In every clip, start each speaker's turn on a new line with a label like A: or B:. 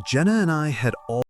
A: Jenna and I had all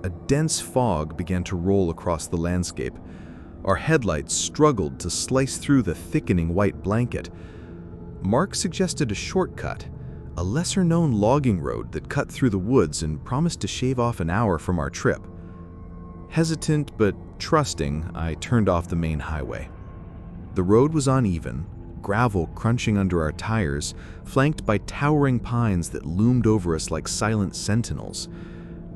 A: a dense fog began to roll across the landscape. Our headlights struggled to slice through the thickening white blanket. Mark suggested a shortcut, a lesser-known logging road that cut through the woods and promised to shave off an hour from our trip. Hesitant but trusting, I turned off the main highway. The road was uneven, gravel crunching under our tires, flanked by towering pines that loomed over us like silent sentinels.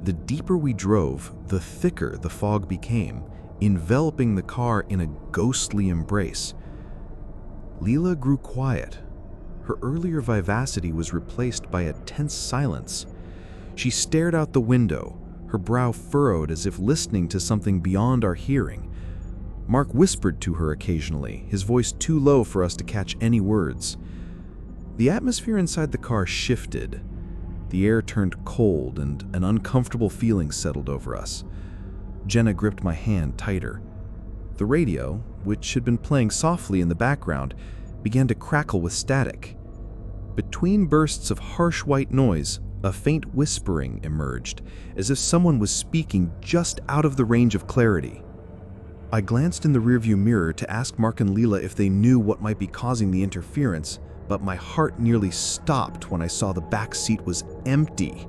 A: The deeper we drove, the thicker the fog became, enveloping the car in a ghostly embrace. Leela grew quiet. Her earlier vivacity was replaced by a tense silence. She stared out the window, her brow furrowed as if listening to something beyond our hearing. Mark whispered to her occasionally, his voice too low for us to catch any words. The atmosphere inside the car shifted. The air turned cold and an uncomfortable feeling settled over us. Jenna gripped my hand tighter. The radio, which had been playing softly in the background, began to crackle with static. Between bursts of harsh white noise, a faint whispering emerged, as if someone was speaking just out of the range of clarity. I glanced in the rearview mirror to ask Mark and Leela if they knew what might be causing the interference, but my heart nearly stopped when I saw the back seat was empty.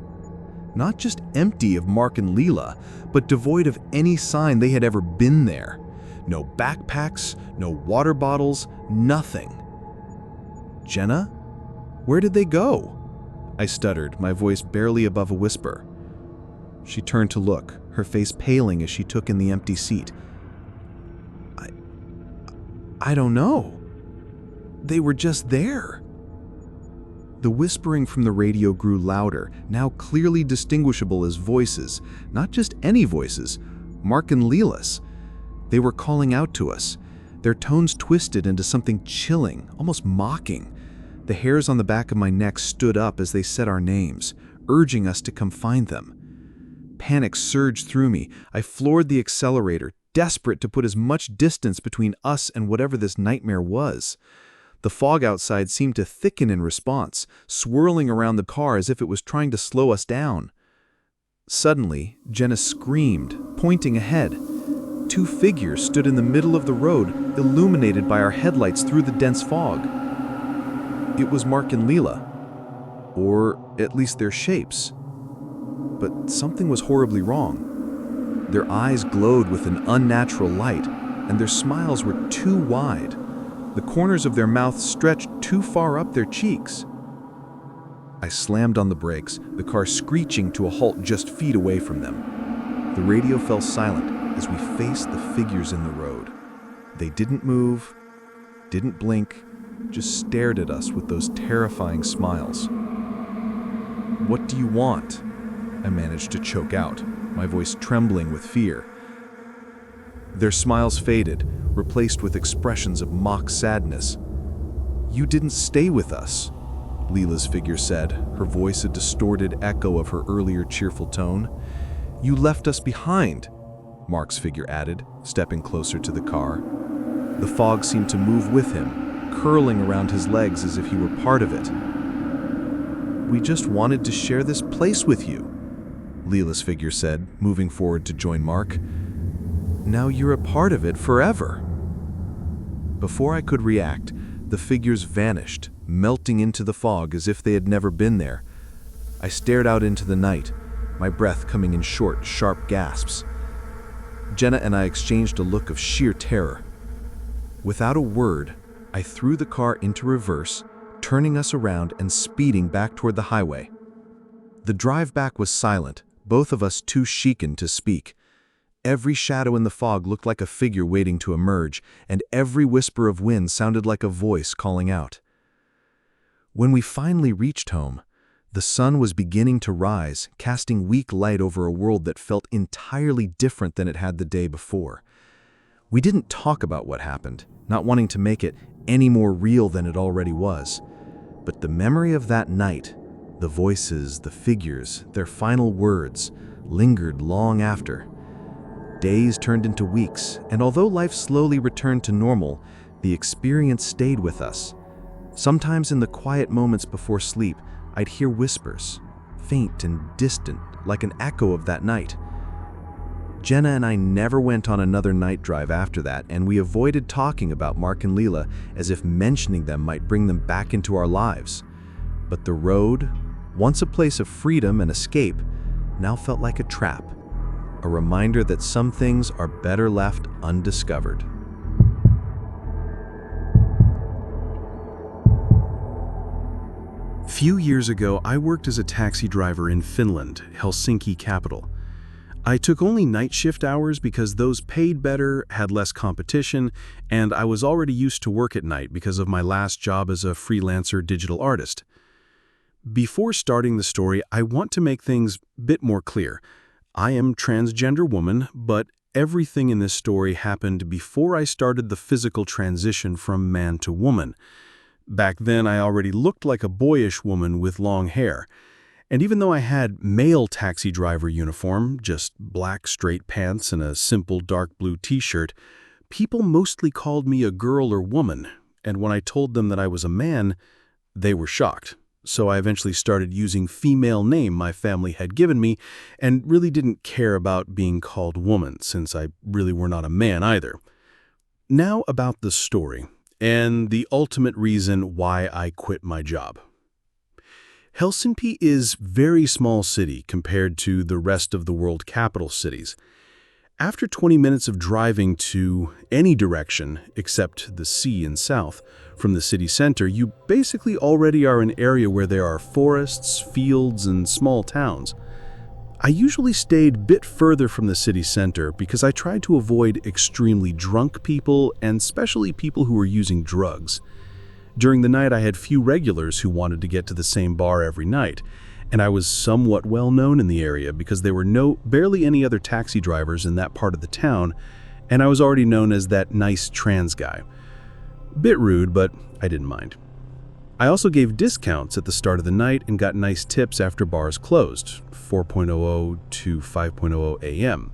A: Not just empty of Mark and Leela, but devoid of any sign they had ever been there. No backpacks, no water bottles, nothing. Jenna? Where did they go? I stuttered, my voice barely above a whisper. She turned to look, her face paling as she took in the empty seat. I don't know. They were just there. The whispering from the radio grew louder, now clearly distinguishable as voices, not just any voices, Mark and Leela's. They were calling out to us, their tones twisted into something chilling, almost mocking. The hairs on the back of my neck stood up as they said our names, urging us to come find them. Panic surged through me. I floored the accelerator, desperate to put as much distance between us and whatever this nightmare was. The fog outside seemed to thicken in response, swirling around the car as if it was trying to slow us down. Suddenly, Jenna screamed, pointing ahead. Two figures stood in the middle of the road, illuminated by our headlights through the dense fog. It was Mark and Leela, or at least their shapes. But something was horribly wrong. Their eyes glowed with an unnatural light, and their smiles were too wide. The corners of their mouths stretched too far up their cheeks. I slammed on the brakes, the car screeching to a halt just feet away from them. The radio fell silent as we faced the figures in the road. They didn't move, didn't blink, just stared at us with those terrifying smiles. "What do you want?" I managed to choke out, my voice trembling with fear. Their smiles faded, replaced with expressions of mock sadness. "You didn't stay with us," Leela's figure said, her voice a distorted echo of her earlier cheerful tone. "You left us behind," Mark's figure added, stepping closer to the car. The fog seemed to move with him, curling around his legs as if he were part of it. "We just wanted to share this place with you," Leela's figure said, moving forward to join Mark. "Now you're a part of it forever." Before I could react, the figures vanished, melting into the fog as if they had never been there. I stared out into the night, my breath coming in short, sharp gasps. Jenna and I exchanged a look of sheer terror. Without a word, I threw the car into reverse, turning us around and speeding back toward the highway. The drive back was silent, both of us too shaken to speak. Every shadow in the fog looked like a figure waiting to emerge, and every whisper of wind sounded like a voice calling out. When we finally reached home, the sun was beginning to rise, casting weak light over a world that felt entirely different than it had the day before. We didn't talk about what happened, not wanting to make it any more real than it already was. But the memory of that night, the voices, the figures, their final words, lingered long after. Days turned into weeks, and although life slowly returned to normal, the experience stayed with us. Sometimes in the quiet moments before sleep, I'd hear whispers, faint and distant, like an echo of that night. Jenna and I never went on another night drive after that, and we avoided talking about Mark and Leela as if mentioning them might bring them back into our lives. But the road, once a place of freedom and escape, now felt like a trap, a reminder that some things are better left undiscovered.
B: Few years ago, I worked as a taxi driver in Finland, Helsinki capital. I took only night shift hours because those paid better, had less competition, and I was already used to work at night because of my last job as a freelancer digital artist. Before starting the story, I want to make things a bit more clear. I am a transgender woman, but everything in this story happened before I started the physical transition from man to woman. Back then, I already looked like a boyish woman with long hair. And even though I had male taxi driver uniform, just black straight pants and a simple dark blue t-shirt, people mostly called me a girl or woman, and when I told them that I was a man, they were shocked. So I eventually started using female name my family had given me, and really didn't care about being called woman, since I really were not a man either. Now about the story, and the ultimate reason why I quit my job. Helsinki is a very small city compared to the rest of the world capital cities. After 20 minutes of driving to any direction except the sea and south from the city center, you basically already are in an area where there are forests, fields, and small towns. I usually stayed a bit further from the city center because I tried to avoid extremely drunk people and especially people who were using drugs. During the night, I had few regulars who wanted to get to the same bar every night, and I was somewhat well known in the area because there were barely any other taxi drivers in that part of the town, and I was already known as that nice trans guy. Bit rude, but I didn't mind. I also gave discounts at the start of the night and got nice tips after bars closed, 4:00 to 5:00 a.m.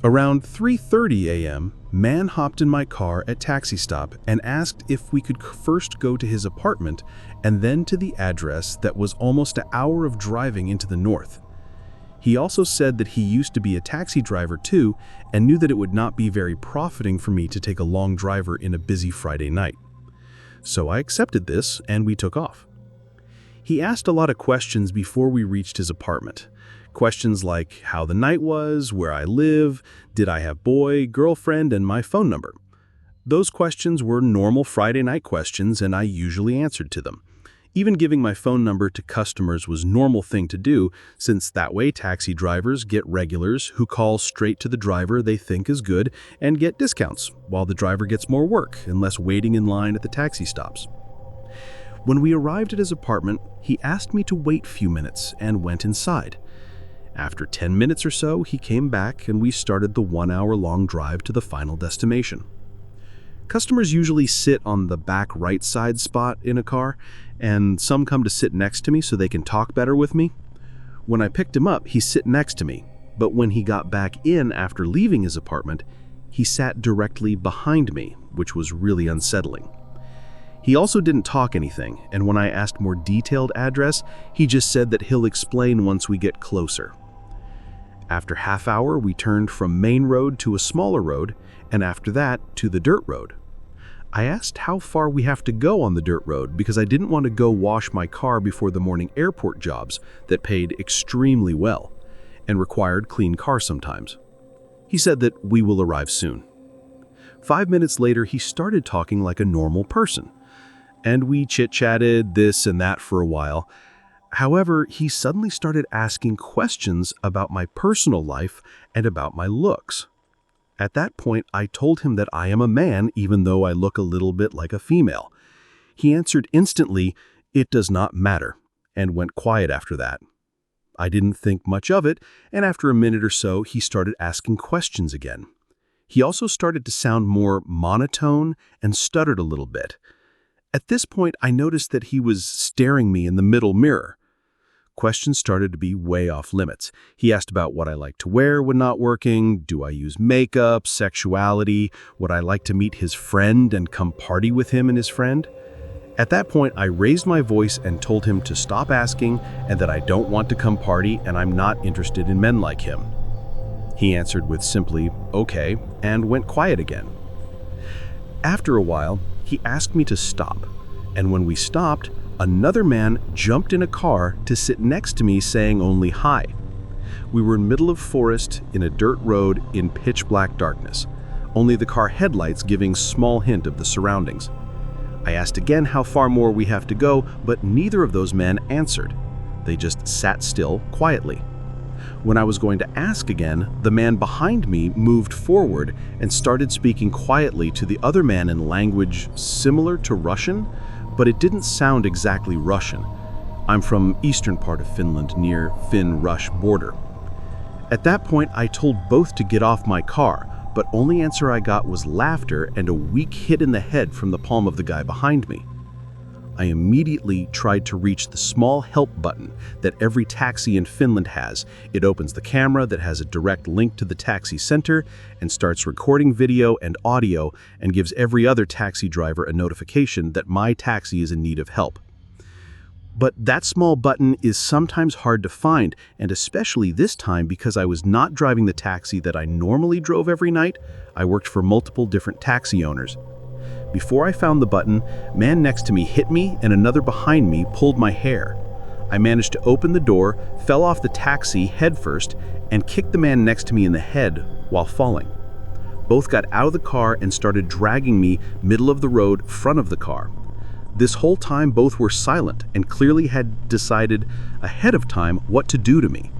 B: Around 3:30 a.m., man hopped in my car at taxi stop and asked if we could first go to his apartment and then to the address that was almost an hour of driving into the north. He also said that he used to be a taxi driver too and knew that it would not be very profiting for me to take a long driver in a busy Friday night. So I accepted this and we took off. He asked a lot of questions before we reached his apartment. Questions like how the night was, where I live, did I have boy, girlfriend, and my phone number. Those questions were normal Friday night questions and I usually answered to them. Even giving my phone number to customers was a normal thing to do, since that way taxi drivers get regulars who call straight to the driver they think is good and get discounts, while the driver gets more work and less waiting in line at the taxi stops. When we arrived at his apartment, he asked me to wait a few minutes and went inside. After 10 minutes or so, he came back and we started the 1-hour-long drive to the final destination. Customers usually sit on the back right side spot in a car, and some come to sit next to me so they can talk better with me. When I picked him up, he sat next to me, but when he got back in after leaving his apartment, he sat directly behind me, which was really unsettling. He also didn't talk anything, and when I asked more detailed address, he just said that he'll explain once we get closer. After half hour, we turned from main road to a smaller road, and after that, to the dirt road. I asked how far we have to go on the dirt road because I didn't want to go wash my car before the morning airport jobs that paid extremely well and required clean cars sometimes. He said that we will arrive soon. 5 minutes later, he started talking like a normal person, and we chit-chatted this and that for a while. However, he suddenly started asking questions about my personal life and about my looks. At that point, I told him that I am a man even though I look a little bit like a female. He answered instantly, "It does not matter," and went quiet after that. I didn't think much of it, and after a minute or so, he started asking questions again. He also started to sound more monotone and stuttered a little bit. At this point, I noticed that he was staring me in the middle mirror. Questions started to be way off limits. He asked about what I like to wear when not working, do I use makeup, sexuality, would I like to meet his friend and come party with him and his friend? At that point, I raised my voice and told him to stop asking and that I don't want to come party and I'm not interested in men like him. He answered with simply, "Okay," and went quiet again. After a while, he asked me to stop, and when we stopped, another man jumped in a car to sit next to me saying only hi. We were in the middle of forest in a dirt road in pitch black darkness, only the car headlights giving small hint of the surroundings. I asked again how far more we have to go, but neither of those men answered. They just sat still quietly. When I was going to ask again, the man behind me moved forward and started speaking quietly to the other man in language similar to Russian, but it didn't sound exactly Russian. I'm from eastern part of Finland near Finn-Rush border. At that point, I told both to get off my car, but only answer I got was laughter and a weak hit in the head from the palm of the guy behind me. I immediately tried to reach the small help button that every taxi in Finland has. It opens the camera that has a direct link to the taxi center and starts recording video and audio and gives every other taxi driver a notification that my taxi is in need of help. But that small button is sometimes hard to find, and especially this time because I was not driving the taxi that I normally drove every night. I worked for multiple different taxi owners. Before I found the button, a man next to me hit me and another behind me pulled my hair. I managed to open the door, fell off the taxi headfirst, and kicked the man next to me in the head while falling. Both got out of the car and started dragging me middle of the road, front of the car. This whole time both were silent and clearly had decided ahead of time what to do to me.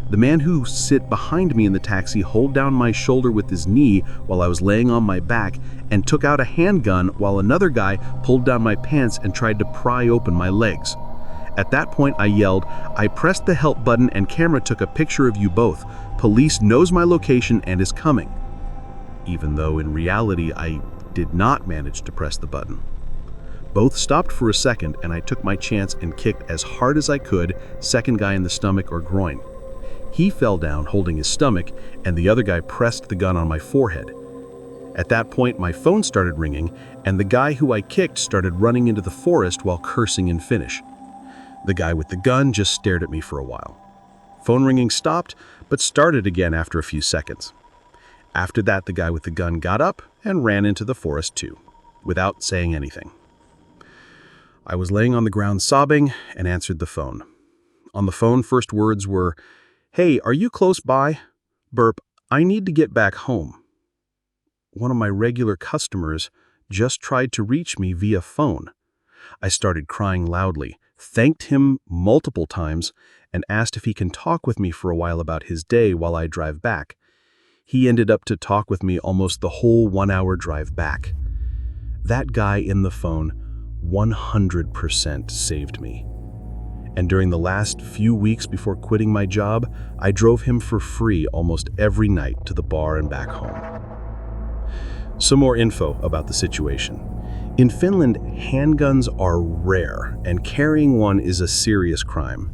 B: The man who sit behind me in the taxi hold down my shoulder with his knee while I was laying on my back and took out a handgun while another guy pulled down my pants and tried to pry open my legs. At that point I yelled, "I pressed the help button and camera took a picture of you both. Police knows my location and is coming." Even though in reality I did not manage to press the button. Both stopped for a second and I took my chance and kicked as hard as I could, second guy in the stomach or groin. He fell down holding his stomach, and the other guy pressed the gun on my forehead. At that point, my phone started ringing, and the guy who I kicked started running into the forest while cursing in Finnish. The guy with the gun just stared at me for a while. Phone ringing stopped, but started again after a few seconds. After that, the guy with the gun got up and ran into the forest too, without saying anything. I was laying on the ground sobbing and answered the phone. On the phone, first words were, "Hey, are you close by? Burp, I need to get back home." One of my regular customers just tried to reach me via phone. I started crying loudly, thanked him multiple times, and asked if he can talk with me for a while about his day while I drive back. He ended up to talk with me almost the whole 1-hour drive back. That guy in the phone 100% saved me. And during the last few weeks before quitting my job, I drove him for free almost every night to the bar and back home. Some more info about the situation. In Finland, handguns are rare, and carrying one is a serious crime.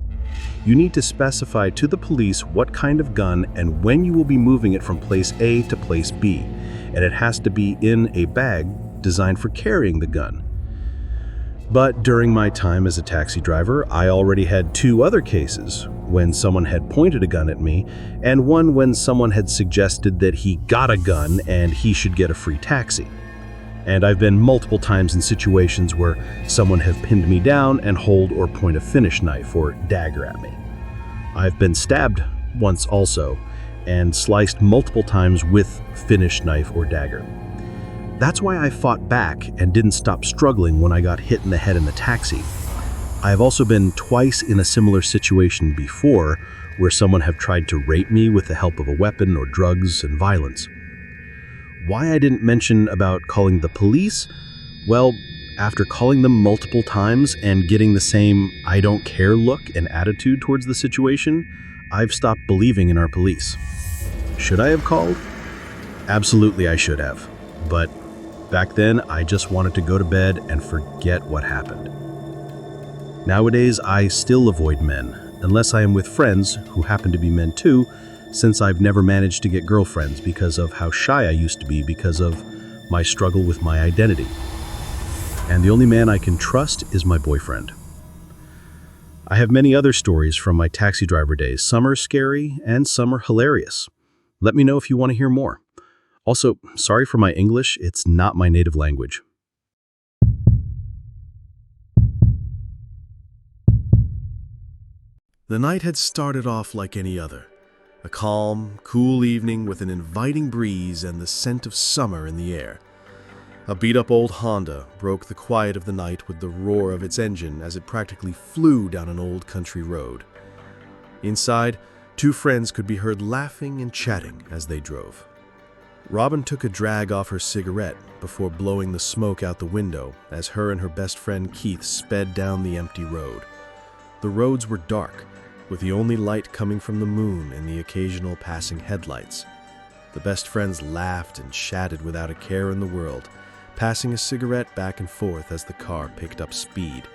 B: You need to specify to the police what kind of gun and when you will be moving it from place A to place B, and it has to be in a bag designed for carrying the gun. But during my time as a taxi driver, I already had 2 other cases when someone had pointed a gun at me, and one when someone had suggested that he got a gun and he should get a free taxi. And I've been multiple times in situations where someone have pinned me down and hold or point a finish knife or dagger at me. I've been stabbed once also, and sliced multiple times with finish knife or dagger. That's why I fought back and didn't stop struggling when I got hit in the head in the taxi. I have also been twice in a similar situation before, where someone have tried to rape me with the help of a weapon or drugs and violence. Why I didn't mention about calling the police? Well, after calling them multiple times and getting the same "I don't care" look and attitude towards the situation, I've stopped believing in our police. Should I have called? Absolutely I should have. But back then, I just wanted to go to bed and forget what happened. Nowadays, I still avoid men, unless I am with friends who happen to be men too, since I've never managed to get girlfriends because of how shy I used to be because of my struggle with my identity. And the only man I can trust is my boyfriend. I have many other stories from my taxi driver days. Some are scary and some are hilarious. Let me know if you want to hear more. Also, sorry for my English, it's not my native language.
C: The night had started off like any other. A calm, cool evening with an inviting breeze and the scent of summer in the air. A beat-up old Honda broke the quiet of the night with the roar of its engine as it practically flew down an old country road. Inside, 2 friends could be heard laughing and chatting as they drove. Robin took a drag off her cigarette before blowing the smoke out the window as her and her best friend Keith sped down the empty road. The roads were dark, with the only light coming from the moon and the occasional passing headlights. The best friends laughed and chatted without a care in the world, passing a cigarette back and forth as the car picked up speed.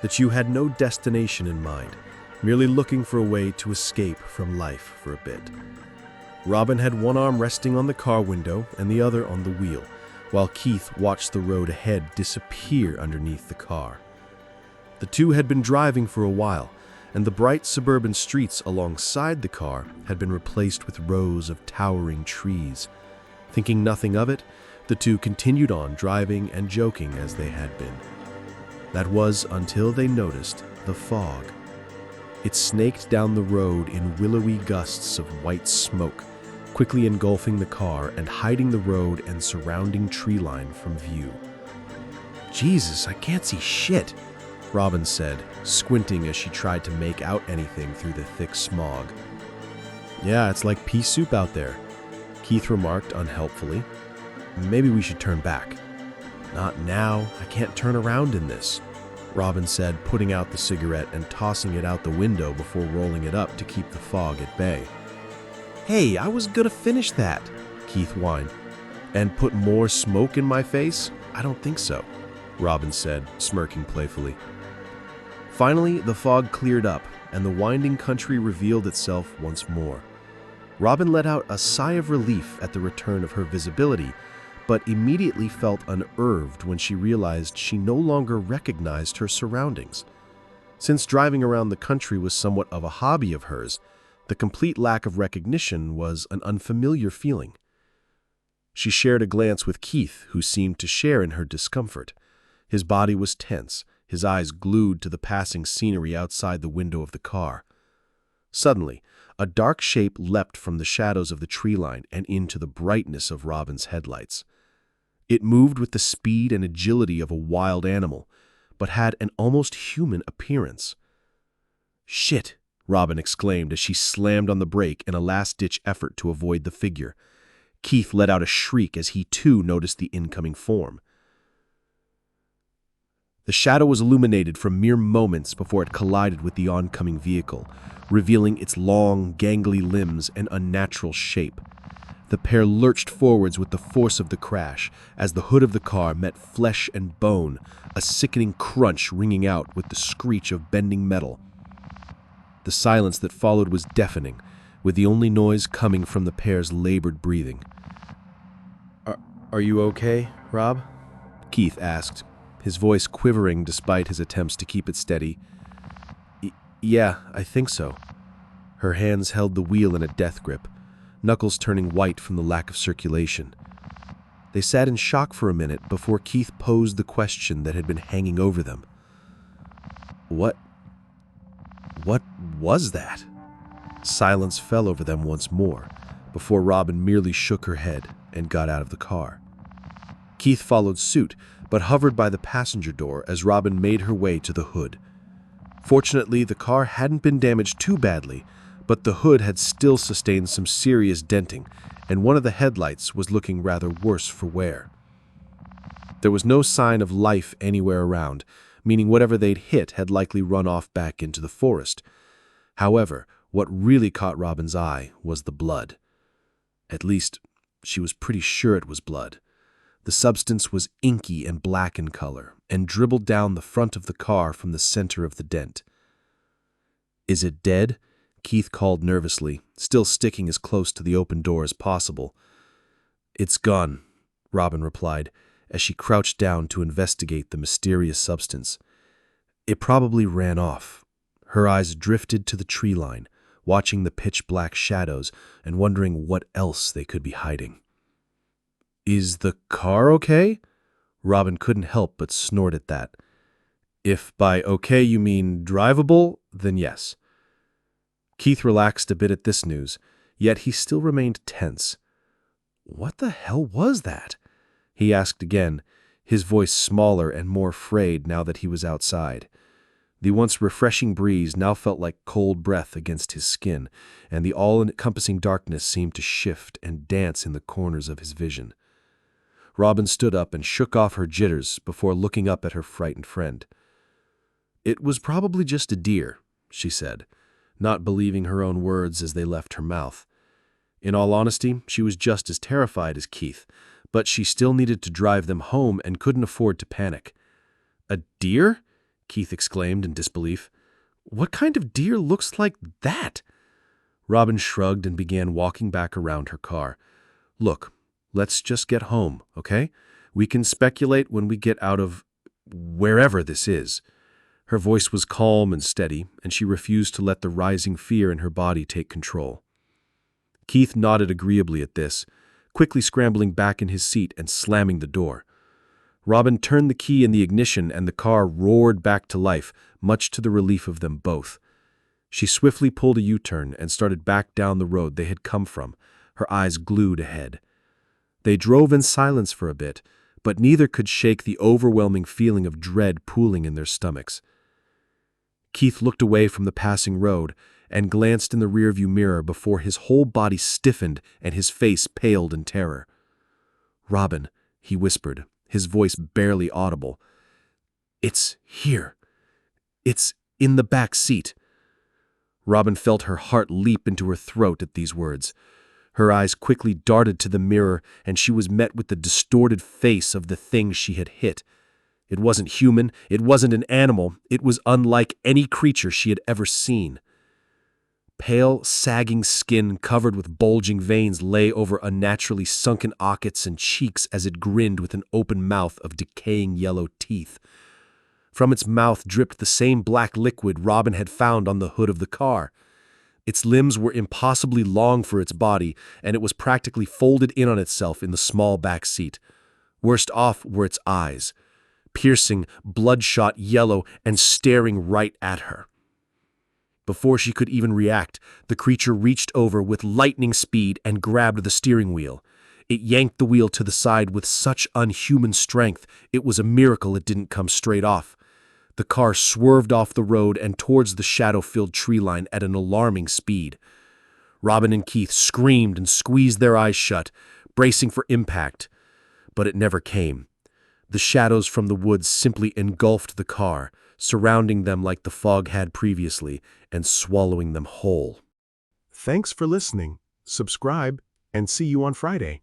C: The 2 had no destination in mind, merely looking for a way to escape from life for a bit. Robin had one arm resting on the car window and the other on the wheel, while Keith watched the road ahead disappear underneath the car. The 2 had been driving for a while, and the bright suburban streets alongside the car had been replaced with rows of towering trees. Thinking nothing of it, the 2 continued on driving and joking as they had been. That was until they noticed the fog. It snaked down the road in willowy gusts of white smoke, quickly engulfing the car and hiding the road and surrounding tree line from view. "Jesus, I can't see shit," Robin said, squinting as she tried to make out anything through the thick smog. "Yeah, it's like pea soup out there," Keith remarked unhelpfully. "Maybe we should turn back." "Not now, I can't turn around in this," Robin said, putting out the cigarette and tossing it out the window before rolling it up to keep the fog at bay. "Hey, I was gonna finish that," Keith whined. "And put more smoke in my face? I don't think so," Robin said, smirking playfully. Finally, the fog cleared up, and the winding country revealed itself once more. Robin let out a sigh of relief at the return of her visibility, but immediately felt unnerved when she realized she no longer recognized her surroundings. Since driving around the country was somewhat of a hobby of hers, the complete lack of recognition was an unfamiliar feeling. She shared a glance with Keith, who seemed to share in her discomfort. His body was tense, his eyes glued to the passing scenery outside the window of the car. Suddenly, a dark shape leapt from the shadows of the tree line and into the brightness of Robin's headlights. It moved with the speed and agility of a wild animal, but had an almost human appearance. "Shit!" Robin exclaimed as she slammed on the brake in a last-ditch effort to avoid the figure. Keith let out a shriek as he too noticed the incoming form. The shadow was illuminated for mere moments before it collided with the oncoming vehicle, revealing its long, gangly limbs and unnatural shape. The pair lurched forwards with the force of the crash as the hood of the car met flesh and bone, a sickening crunch ringing out with the screech of bending metal. The silence that followed was deafening, with the only noise coming from the pair's labored breathing. Are you okay, Rob?" Keith asked, his voice quivering despite his attempts to keep it steady. Yeah, I think so." Her hands held the wheel in a death grip, knuckles turning white from the lack of circulation. They sat in shock for a minute before Keith posed the question that had been hanging over them. What was that?" Silence fell over them once more, before Robin merely shook her head and got out of the car. Keith followed suit, but hovered by the passenger door as Robin made her way to the hood. Fortunately, the car hadn't been damaged too badly, but the hood had still sustained some serious denting, and one of the headlights was looking rather worse for wear. There was no sign of life anywhere around, meaning whatever they'd hit had likely run off back into the forest. However, what really caught Robin's eye was the blood. At least, she was pretty sure it was blood. The substance was inky and black in color, and dribbled down the front of the car from the center of the dent. "Is it dead?" Keith called nervously, still sticking as close to the open door as possible. "It's gone," Robin replied, as she crouched down to investigate the mysterious substance. "It probably ran off." Her eyes drifted to the tree line, watching the pitch-black shadows and wondering what else they could be hiding. "Is the car okay?" Robin couldn't help but snort at that. "If by okay you mean drivable, then yes." Keith relaxed a bit at this news, yet he still remained tense. "What the hell was that?" he asked again, his voice smaller and more frayed now that he was outside. The once refreshing breeze now felt like cold breath against his skin, and the all-encompassing darkness seemed to shift and dance in the corners of his vision. Robin stood up and shook off her jitters before looking up at her frightened friend. "It was probably just a deer," she said, not believing her own words as they left her mouth. In all honesty, she was just as terrified as Keith, but she still needed to drive them home and couldn't afford to panic. "A deer?" Keith exclaimed in disbelief. "What kind of deer looks like that?" Robin shrugged and began walking back around her car. "Look, let's just get home, okay? We can speculate when we get out of wherever this is." Her voice was calm and steady, and she refused to let the rising fear in her body take control. Keith nodded agreeably at this, quickly scrambling back in his seat and slamming the door. Robin turned the key in the ignition and the car roared back to life, much to the relief of them both. She swiftly pulled a U-turn and started back down the road they had come from, her eyes glued ahead. They drove in silence for a bit, but neither could shake the overwhelming feeling of dread pooling in their stomachs. Keith looked away from the passing road and glanced in the rearview mirror before his whole body stiffened and his face paled in terror. "Robin," he whispered, his voice barely audible. "It's here. It's in the back seat." Robin felt her heart leap into her throat at these words. Her eyes quickly darted to the mirror, and she was met with the distorted face of the thing she had hit. It wasn't human, it wasn't an animal, it was unlike any creature she had ever seen. Pale, sagging skin covered with bulging veins lay over unnaturally sunken ockets and cheeks as it grinned with an open mouth of decaying yellow teeth. From its mouth dripped the same black liquid Robin had found on the hood of the car. Its limbs were impossibly long for its body, and it was practically folded in on itself in the small back seat. Worst off were its eyes. piercing, bloodshot yellow and staring right at her. Before she could even react, the creature reached over with lightning speed and grabbed the steering wheel. It yanked the wheel to the side with such unhuman strength, it was a miracle it didn't come straight off. The car swerved off the road and towards the shadow-filled tree line at an alarming speed. Robin and Keith screamed and squeezed their eyes shut, bracing for impact. But it never came. The shadows from the woods simply engulfed the car, surrounding them like the fog had previously, and swallowing them whole.
D: Thanks for listening. Subscribe, and see you on Friday.